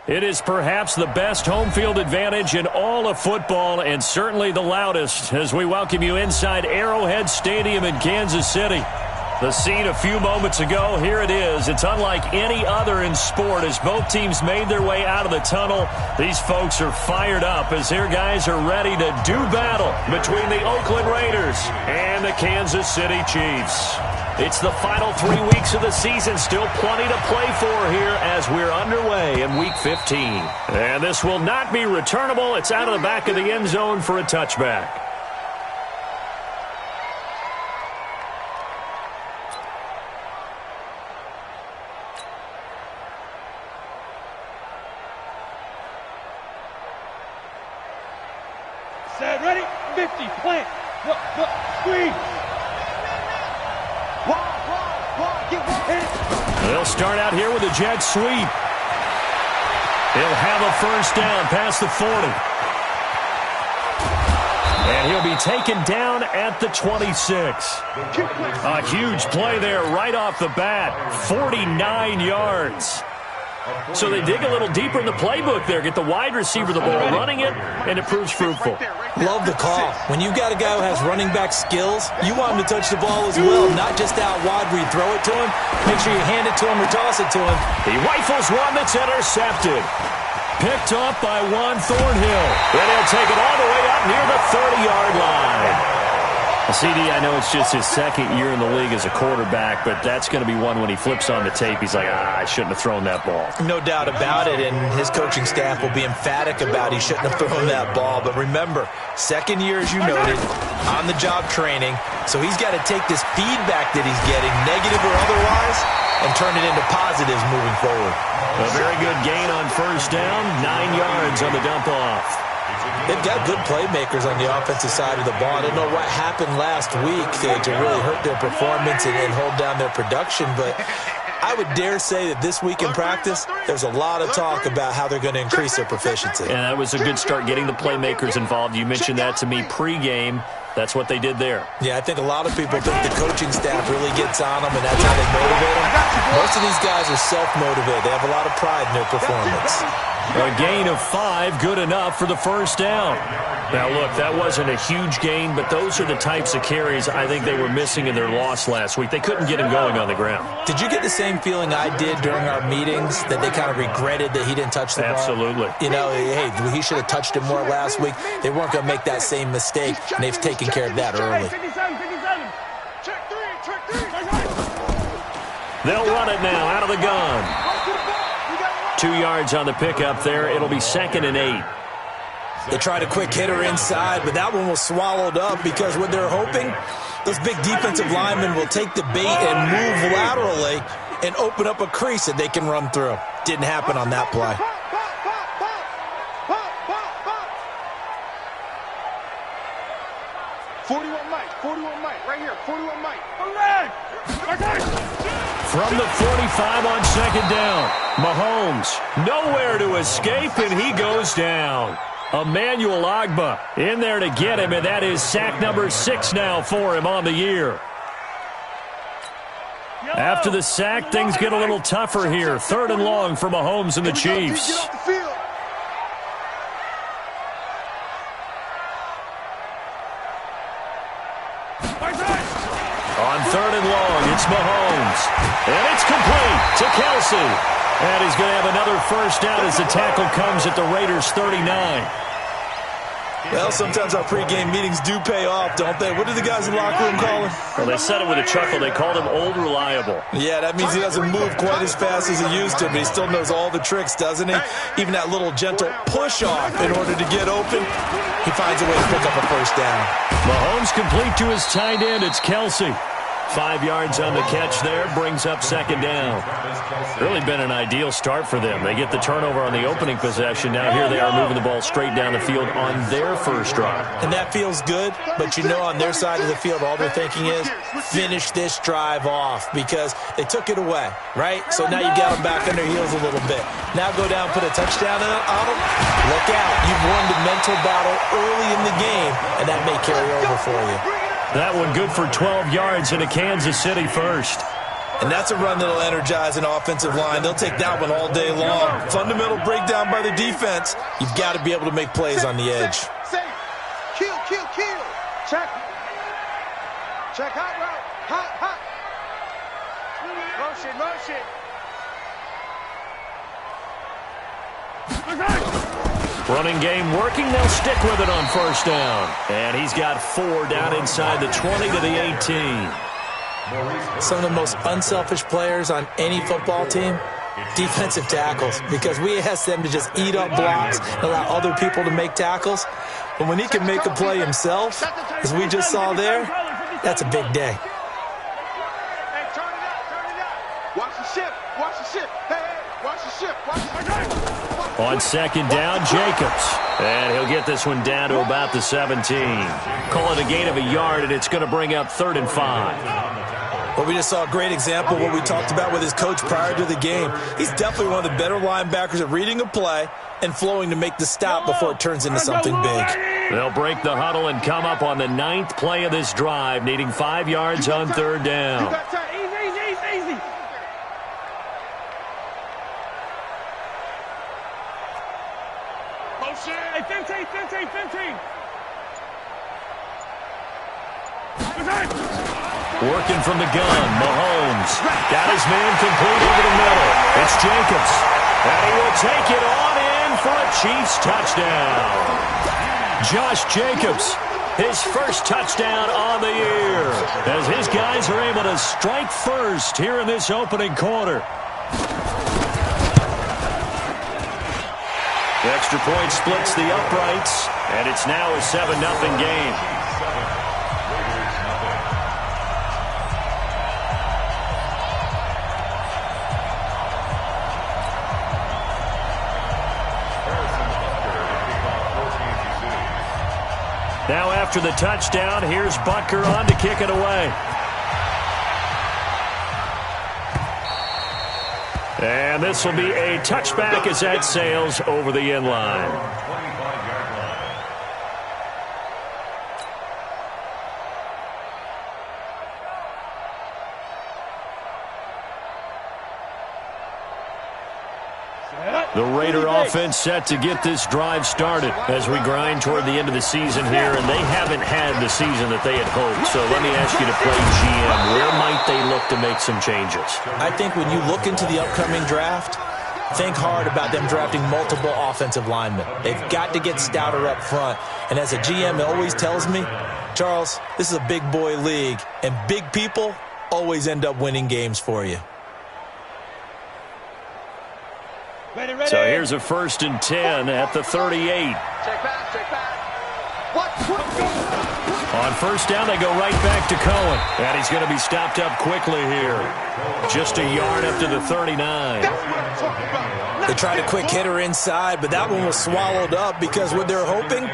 It is perhaps the best home field advantage in all of football and certainly the loudest as we welcome you inside Arrowhead Stadium in Kansas City. The scene a few moments ago, here it is. It's unlike any other in sport as both teams made their way out of the tunnel. These folks are fired up as their guys are ready to do battle between the Oakland Raiders and the Kansas City Chiefs. It's the final 3 weeks of the season. Still plenty to play for here as we're underway in Week 15. And this will not be returnable. It's out of the back of the end zone for a touchback. Set, ready, 50, plant, look, squeeze. They'll start out here with a jet sweep. He'll have a first down past the 40. And he'll be taken down at the 26. A huge play there right off the bat. 49 yards. So they dig a little deeper in the playbook there. Get the wide receiver the ball, running it, and it proves fruitful. Love the call. When you've got a guy who has running back skills, you want him to touch the ball as well, not just out wide where you throw it to him. Make sure you hand it to him or toss it to him. He rifles one that's intercepted. Picked up by Juan Thornhill. And he'll take it all the way up near the 30-yard line. CD, I know it's just his second year in the league as a quarterback, but that's going to be one when he flips on the tape. He's like, I shouldn't have thrown that ball. No doubt about it, and his coaching staff will be emphatic about he shouldn't have thrown that ball. But remember, second year, as you noted, on-the-job training, so he's got to take this feedback that he's getting, negative or otherwise, and turn it into positives moving forward. A very good gain on first down, 9 yards on the dump-off. They've got good playmakers on the offensive side of the ball. I don't know what happened last week to really hurt their performance and hold down their production, but I would dare say that this week in practice, there's a lot of talk about how they're going to increase their proficiency. And that was a good start getting the playmakers involved. You mentioned that to me pregame. That's what they did there. Yeah, I think a lot of people think the coaching staff really gets on them, and that's how they motivate them. Most of these guys are self-motivated. They have a lot of pride in their performance. A gain of 5, good enough for the first down. Now, look, that wasn't a huge gain, but those are the types of carries I think they were missing in their loss last week. They couldn't get him going on the ground. Did you get the same feeling I did during our meetings, that they kind of regretted that he didn't touch the ball? Absolutely. You know, hey, he should have touched it more last week. They weren't going to make that same mistake, and they've taken care of that early. They'll run it now out of the gun. 2 yards on the pickup there. It'll be 2nd and 8. They tried a quick hitter inside, but that one was swallowed up because what they're hoping, those big defensive linemen will take the bait and move laterally and open up a crease that they can run through. Didn't happen on that play. Right here, 41 Mike. From the 45 on 2nd down. Mahomes nowhere to escape, and he goes down. Emmanuel Ogbah in there to get him, and that is sack number 6 now for him on the year. After the sack, things get a little tougher here. 3rd and long for Mahomes and the Chiefs. On 3rd and long, it's Mahomes. And it's complete to Kelsey. And he's going to have another first down as the tackle comes at the Raiders' 39. Well, sometimes our pregame meetings do pay off, don't they? What do the guys in the locker room call him? Well, they said it with a chuckle. They called him Old Reliable. Yeah, that means he doesn't move quite as fast as he used to, but he still knows all the tricks, doesn't he? Even that little gentle push-off in order to get open, he finds a way to pick up a first down. Mahomes complete to his tight end. It's Kelsey. 5 yards on the catch there, brings up 2nd down. Really been an ideal start for them. They get the turnover on the opening possession. Now here they are moving the ball straight down the field on their first drive. And that feels good, but you know on their side of the field, all they're thinking is finish this drive off because they took it away, right? So now you got them back on their heels a little bit. Now go down, put a touchdown on them. Look out. You've won the mental battle early in the game, and that may carry over for you. That one good for 12 yards and a Kansas City first. And that's a run that'll energize an offensive line. They'll take that one all day long. Fundamental breakdown by the defense. You've got to be able to make plays on the edge. Kill. Check. Check, hot route. Hot. Motion. Running game working. They'll stick with it on first down. And he's got 4 down inside the 20 to the 18. Some of the most unselfish players on any football team, defensive tackles, because we ask them to just eat up blocks and allow other people to make tackles. But when he can make a play himself, as we just saw there, that's a big day. Hey, turn it up. Watch the ship. Hey, watch the ship. On second down, Jacobs. And he'll get this one down to about the 17. Call it a gain of a yard, and it's going to bring up 3rd and 5. Well, we just saw a great example of what we talked about with his coach prior to the game. He's definitely one of the better linebackers at reading a play and flowing to make the stop before it turns into something big. They'll break the huddle and come up on the 9th play of this drive, needing 5 yards on 3rd down. Easy. Motion. Hey, 15. Working from the gun, Mahomes got his man complete over the middle. It's Jacobs, and he will take it on in for a Chiefs touchdown. Josh Jacobs, his first touchdown on the year, as his guys are able to strike first here in this opening quarter. The extra point splits the uprights, and it's now a 7-0 game. Now after the touchdown, here's Butker on to kick it away. And this will be a touchback as that sails over the end line. The Raider offense set to get this drive started as we grind toward the end of the season here, and they haven't had the season that they had hoped. So let me ask you to play GM. Where might they look to make some changes? I think when you look into the upcoming draft, think hard about them drafting multiple offensive linemen. They've got to get stouter up front. And as a GM, it always tells me, Charles, this is a big boy league, and big people always end up winning games for you. Ready. So here's a 1st and 10 at the 38. Check back. What? On first down, they go right back to Cohen. And he's going to be stopped up quickly here. Just a yard up to the 39. They tried a quick hitter inside, but that one was swallowed up because what they're hoping,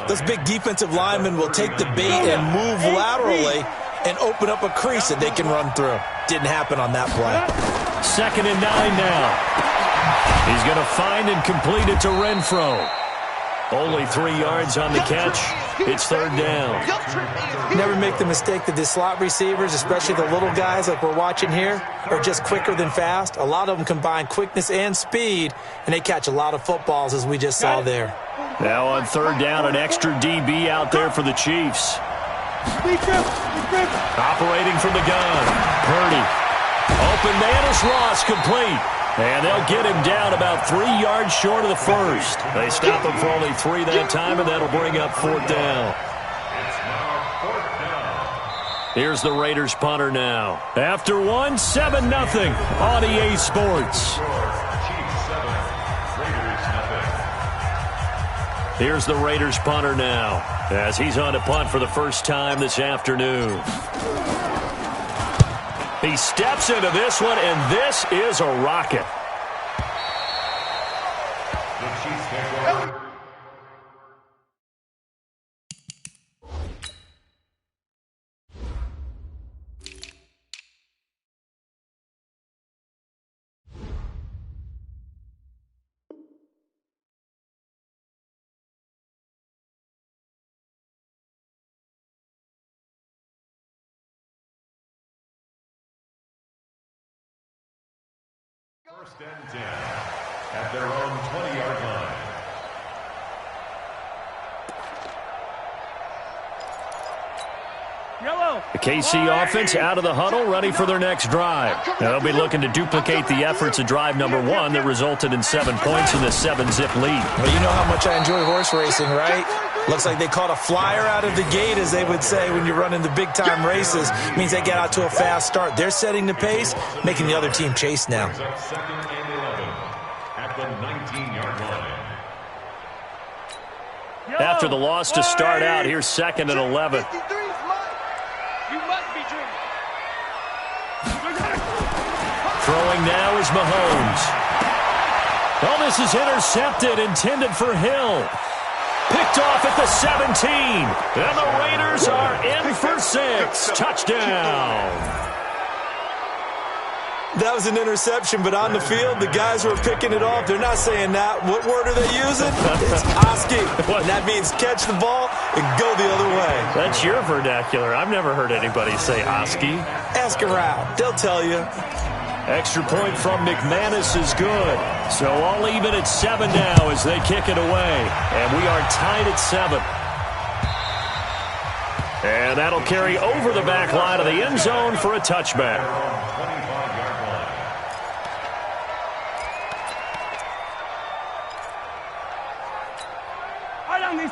those big defensive linemen will take the bait and move laterally and open up a crease that they can run through. Didn't happen on that play. 2nd and 9 now. He's going to find and complete it to Renfro. Only 3 yards on the catch. It's 3rd down. Never make the mistake that the slot receivers, especially the little guys like we're watching here, are just quicker than fast. A lot of them combine quickness and speed, and they catch a lot of footballs, as we just saw there. Now on 3rd down, an extra DB out there for the Chiefs. Operating from the gun. Purdy. Open man is Ross, complete. And they'll get him down about 3 yards short of the first. They stop him for only 3 that time, and that'll bring up 4th down. Here's the Raiders punter now. After one, 7-0 on EA Sports. Here's the Raiders punter now as he's on to punt for the first time this afternoon. He steps into this one, and this is a rocket. First and 10 at their own 20-yard line. The KC offense out of the huddle, ready for their next drive. Now, they'll be looking to duplicate the efforts of drive number 1 that resulted in 7 points in the 7-zip lead. Well, you know how much I enjoy horse racing, right? Looks like they caught a flyer out of the gate, as they would say when you're running the big-time races. It means they get out to a fast start. They're setting the pace, making the other team chase now. Second and 11 at the 19-yard line. After the loss to start out, here's 2nd and 11. Throwing now is Mahomes. Oh, this is intercepted, intended for Hill. Picked off at the 17. And the Raiders are in for 6. Touchdown. That was an interception, but on the field, the guys who are picking it off, they're not saying that. What word are they using? It's Oski. And that means catch the ball and go the other way. That's your vernacular. I've never heard anybody say Oski. Ask around. They'll tell you. Extra point from McManus is good. So all even at 7 now as they kick it away. And we are tied at 7. And that'll carry over the back line of the end zone for a touchback.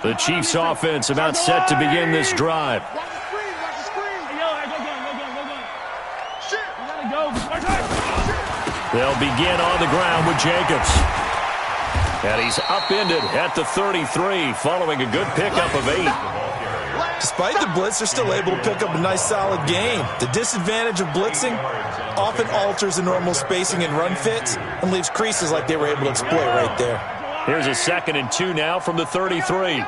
The Chiefs offense about set to begin this drive. They'll begin on the ground with Jacobs. And he's upended at the 33 following a good pickup of 8. Despite the blitz, they're still able to pick up a nice solid gain. The disadvantage of blitzing often alters the normal spacing and run fits and leaves creases like they were able to exploit right there. Here's a 2nd and 2 now from the 33.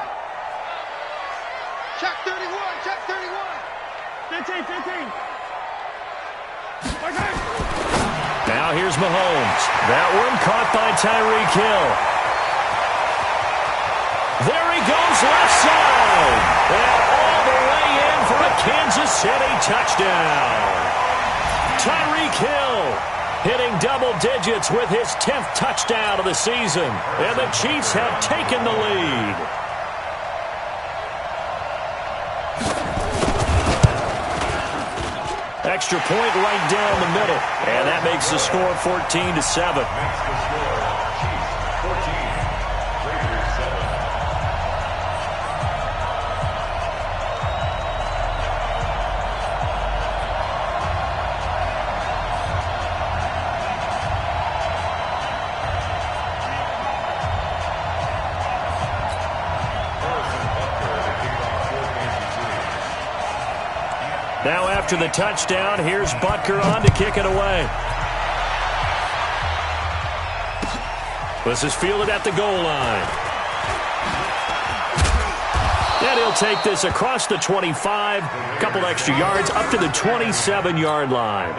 Check 31, check 31. 15, 15. Now here's Mahomes. That one caught by Tyreek Hill. There he goes left side. And all the way in for a Kansas City touchdown. Tyreek Hill hitting double digits with his 10th touchdown of the season. And the Chiefs have taken the lead. Extra point right down the middle. And that makes the score 14-7. Now after the touchdown, here's Butker on to kick it away. This is fielded at the goal line. And he'll take this across the 25, a couple extra yards, up to the 27-yard line.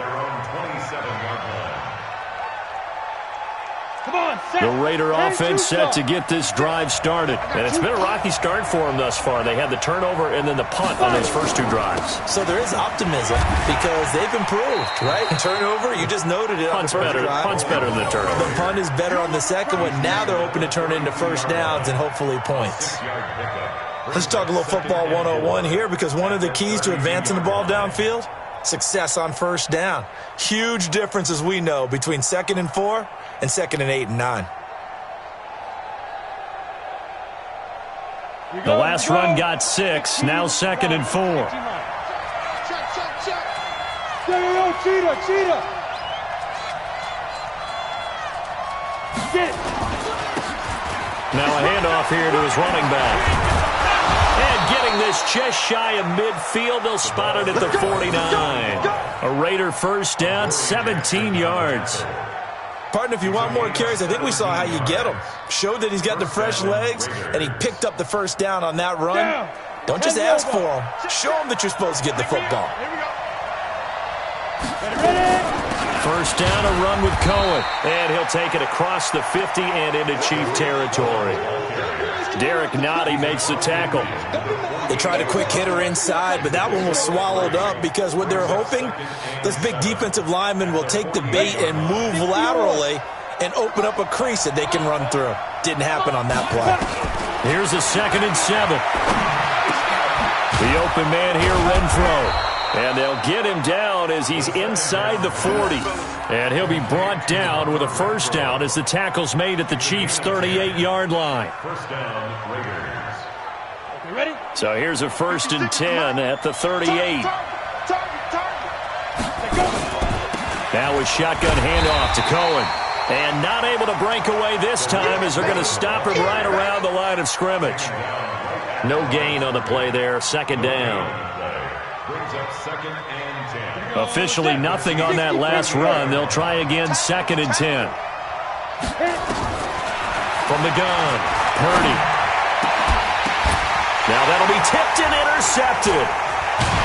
The Raider offense set to get this drive started. And it's been a rocky start for them thus far. They had the turnover and then the punt on those first 2 drives. So there is optimism because they've improved, right? Turnover, you just noted it on the first drive. Punt's better than the turnover. The punt is better on the second one. Now they're hoping to turn it into first downs and hopefully points. Let's talk a little football 101 here because one of the keys to advancing the ball downfield, success on first down. Huge difference, as we know, between 2nd and 4 and 2nd and 8 and 9. The last run got 6, now 2nd and 4. Cheetah. Now a handoff here to his running back. And getting this just shy of midfield, they'll spot it at the 49. A Raider first down, 17 yards. Partner, if you want more carries, I think we saw how you get them. Showed that he's got the fresh legs, and he picked up the first down on that run. Don't just ask for them. Show them that you're supposed to get the football. First down, a run with Cohen. And he'll take it across the 50 and into Chief territory. Derek Nottie makes the tackle. They tried a quick hitter inside, but that one was swallowed up because what they're hoping, those big defensive linemen will take the bait and move laterally and open up a crease that they can run through. Didn't happen on that play. Here's a 2nd and 7. The open man here, Renfro. And they'll get him down as he's inside the 40. And he'll be brought down with a first down as the tackle's made at the Chiefs' 38-yard line. First down, Raiders. Ready? So here's a 1st and 10 at the 38. Now a shotgun handoff to Cohen. And not able to break away this time as they're going to stop him right around the line of scrimmage. No gain on the play there, 2nd down. Brings up 2nd and 10. Officially nothing on that last run. They'll try again, 2nd and 10. From the gun, Purdy. Now that'll be tipped and intercepted.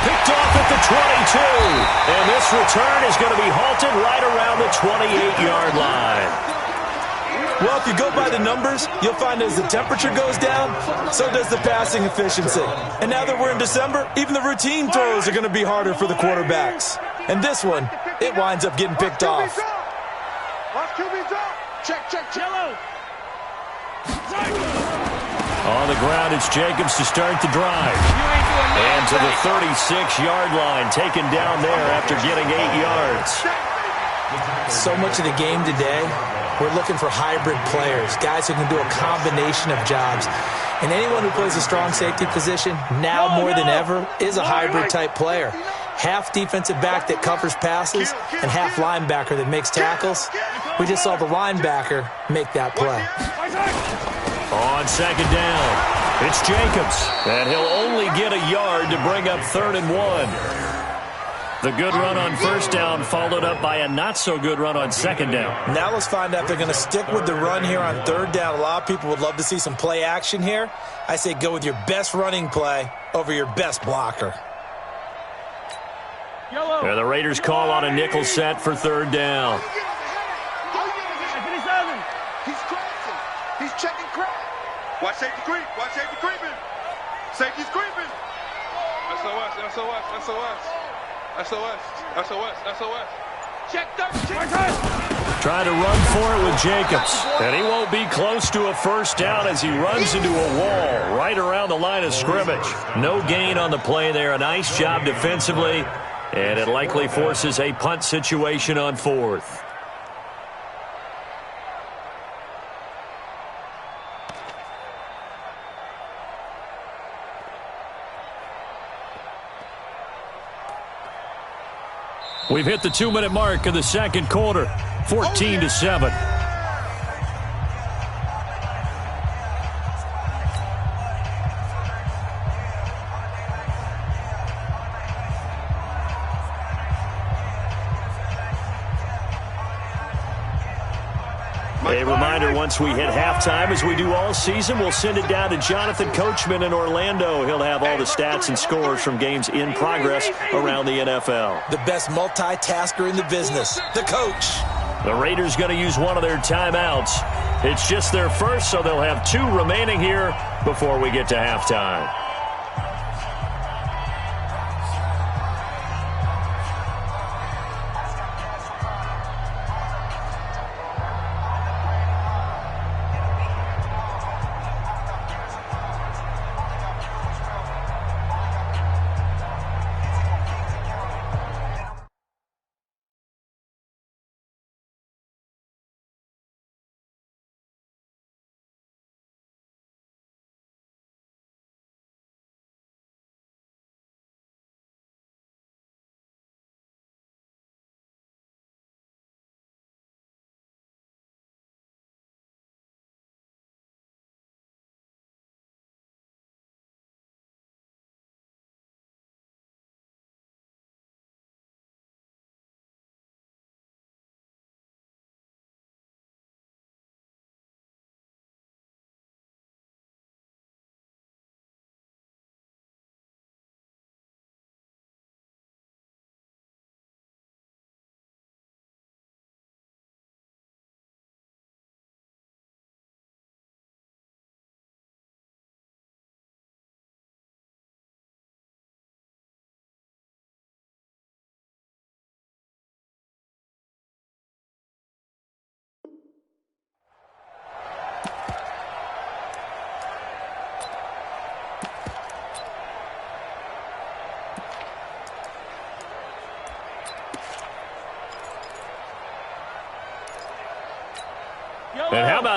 Picked off at the 22. And this return is going to be halted right around the 28-yard line. Well, if you go by the numbers, you'll find as the temperature goes down, so does the passing efficiency. And now that we're in December, even the routine throws are going to be harder for the quarterbacks. And this one, it winds up getting picked off. Check, yellow. On the ground, it's Jacobs to start the drive. And to the 36-yard line, taken down there after getting 8 yards. So much of the game today, we're looking for hybrid players, guys who can do a combination of jobs. And anyone who plays a strong safety position, now more than ever, is a hybrid-type player. Half defensive back that covers passes and half linebacker that makes tackles. We just saw the linebacker make that play. On 2nd down, it's Jacobs. And he'll only get a yard to bring up 3rd and 1. The good run on 1st down followed up by a not-so-good run on 2nd down. Now let's find out if they're going to stick with the run here on 3rd down. A lot of people would love to see some play action here. I say go with your best running play over your best blocker. And the Raiders call on a nickel set for 3rd down. He's crossing. He's checking crap. Watch safety creep. Watch safety creeping. Safety's creeping. SOS. Check 13. Trying to run for it with Jacobs. And he won't be close to a first down as he runs into a wall right around the line of scrimmage. No gain on the play there. A nice job defensively. And it likely forces a punt situation on 4th. We've hit the 2-minute mark of the 2nd quarter, 14-7. A reminder, once we hit halftime, as we do all season, we'll send it down to Jonathan Coachman in Orlando. He'll have all the stats and scores from games in progress around the NFL. The best multitasker in the business, the coach. The Raiders going to use one of their timeouts. It's just their first, so they'll have 2 remaining here before we get to halftime.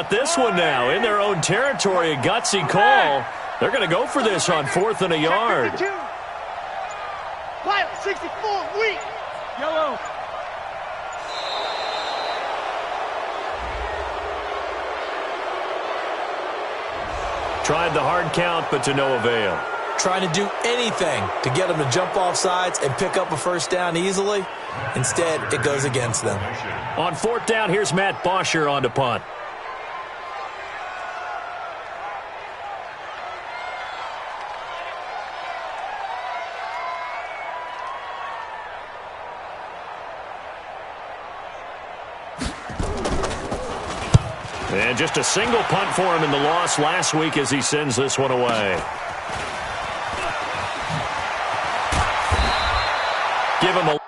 about this one now? In their own territory, a gutsy call. They're going to go for this on 4th and a yard. Pilot 64, weak. Yellow. Tried the hard count, but to no avail. Trying to do anything to get them to jump off sides and pick up a first down easily. Instead, it goes against them. On 4th down, here's Matt Bosher on to punt. And just a single punt for him in the loss last week as he sends this one away. Give him a